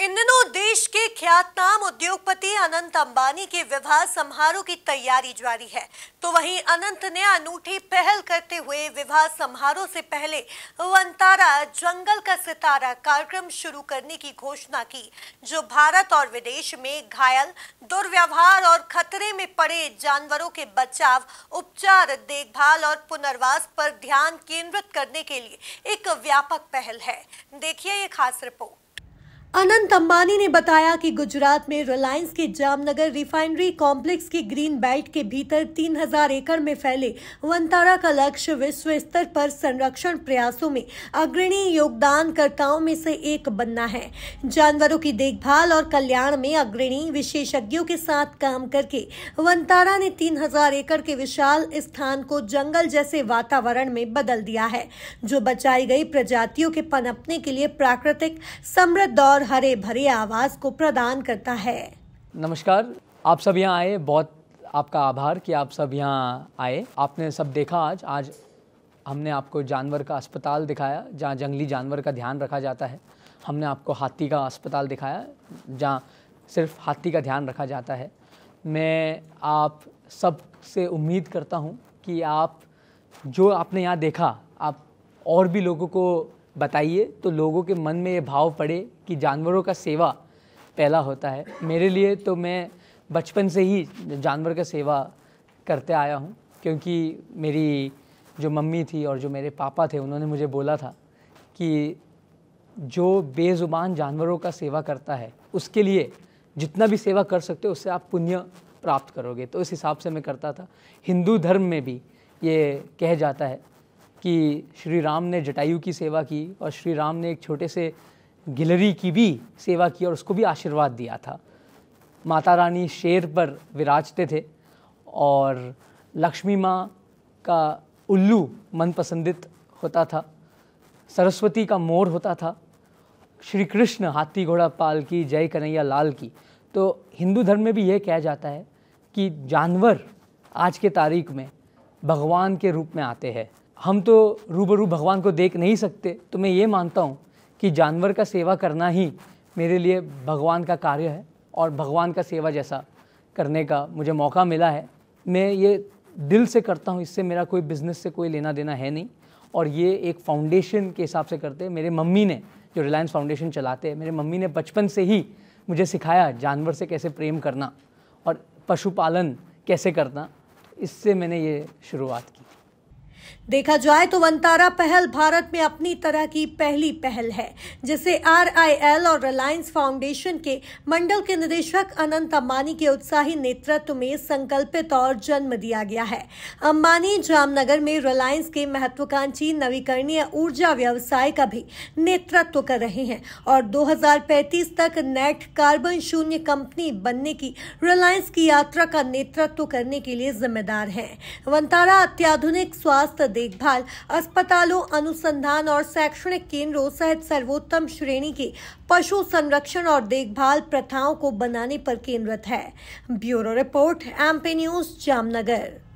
इन दिनों देश के ख्यातनाम उद्योगपति अनंत अंबानी के विवाह समारोह की तैयारी जारी है। तो वहीं अनंत ने अनूठी पहल करते हुए विवाह समारोह से पहले वंतारा जंगल का सितारा कार्यक्रम शुरू करने की घोषणा की, जो भारत और विदेश में घायल, दुर्व्यवहार और खतरे में पड़े जानवरों के बचाव, उपचार, देखभाल और पुनर्वास पर ध्यान केंद्रित करने के लिए एक व्यापक पहल है। देखिए ये खास रिपोर्ट। अनंत अंबानी ने बताया कि गुजरात में रिलायंस के जामनगर रिफाइनरी कॉम्प्लेक्स की ग्रीन बेल्ट के भीतर 3000 एकड़ में फैले वंतारा का लक्ष्य विश्व स्तर पर संरक्षण प्रयासों में अग्रणी योगदानकर्ताओं में से एक बनना है। जानवरों की देखभाल और कल्याण में अग्रणी विशेषज्ञों के साथ काम करके वंतारा ने 3000 एकड़ के विशाल स्थान को जंगल जैसे वातावरण में बदल दिया है, जो बचाई गई प्रजातियों के पनपने के लिए प्राकृतिक, समृद्ध और हरे भरे आवास को प्रदान करता है। नमस्कार, आप सब यहाँ आए, बहुत आपका आभार कि आप सब यहाँ आए। आपने सब देखा आज हमने आपको जानवर का अस्पताल दिखाया जहाँ जंगली जानवर का ध्यान रखा जाता है। हमने आपको हाथी का अस्पताल दिखाया जहाँ सिर्फ हाथी का ध्यान रखा जाता है। मैं आप सब से उम्मीद करता हूँ कि आप जो आपने यहाँ देखा आप और भी लोगों को बताइए, तो लोगों के मन में ये भाव पड़े कि जानवरों का सेवा पहला होता है। मेरे लिए तो मैं बचपन से ही जानवर का सेवा करते आया हूँ, क्योंकि मेरी जो मम्मी थी और जो मेरे पापा थे उन्होंने मुझे बोला था कि जो बेज़ुबान जानवरों का सेवा करता है उसके लिए जितना भी सेवा कर सकते हो उससे आप पुण्य प्राप्त करोगे। तो इस हिसाब से मैं करता था। हिंदू धर्म में भी ये कह जाता है कि श्री राम ने जटायु की सेवा की और श्री राम ने एक छोटे से गिलहरी की भी सेवा की और उसको भी आशीर्वाद दिया था। माता रानी शेर पर विराजते थे और लक्ष्मी माँ का उल्लू मनपसंदित होता था, सरस्वती का मोर होता था, श्री कृष्ण हाथी घोड़ा पाल की, जय कन्हैया लाल की। तो हिंदू धर्म में भी यह कहा जाता है कि जानवर आज के तारीख में भगवान के रूप में आते हैं। हम तो रूबरू भगवान को देख नहीं सकते, तो मैं ये मानता हूँ कि जानवर का सेवा करना ही मेरे लिए भगवान का कार्य है और भगवान का सेवा जैसा करने का मुझे मौका मिला है। मैं ये दिल से करता हूँ, इससे मेरा कोई बिज़नेस से कोई लेना देना है नहीं। और ये एक फाउंडेशन के हिसाब से करते हैं। मेरे मम्मी ने जो रिलायंस फाउंडेशन चलाते हैं, मेरे मम्मी ने बचपन से ही मुझे सिखाया जानवर से कैसे प्रेम करना और पशुपालन कैसे करना। इससे मैंने ये शुरुआत की। देखा जाए तो वंतारा पहल भारत में अपनी तरह की पहली पहल है, जिसे RIL और रिलायंस फाउंडेशन के मंडल के निदेशक अनंत अंबानी के उत्साही नेतृत्व में संकल्पित और जन्म दिया गया है। अंबानी जामनगर में रिलायंस के महत्वाकांक्षी नवीकरणीय ऊर्जा व्यवसाय का भी नेतृत्व कर रहे हैं और 2035 तक नेट कार्बन शून्य कंपनी बनने की रिलायंस की यात्रा का नेतृत्व करने के लिए जिम्मेदार है। वंतारा अत्याधुनिक स्वास्थ्य देखभाल, अस्पतालों, अनुसंधान और शैक्षणिक केंद्रों सहित सर्वोत्तम श्रेणी के पशु संरक्षण और देखभाल प्रथाओं को बनाने पर केंद्रित है। Bureau report, MP news, Jamnagar.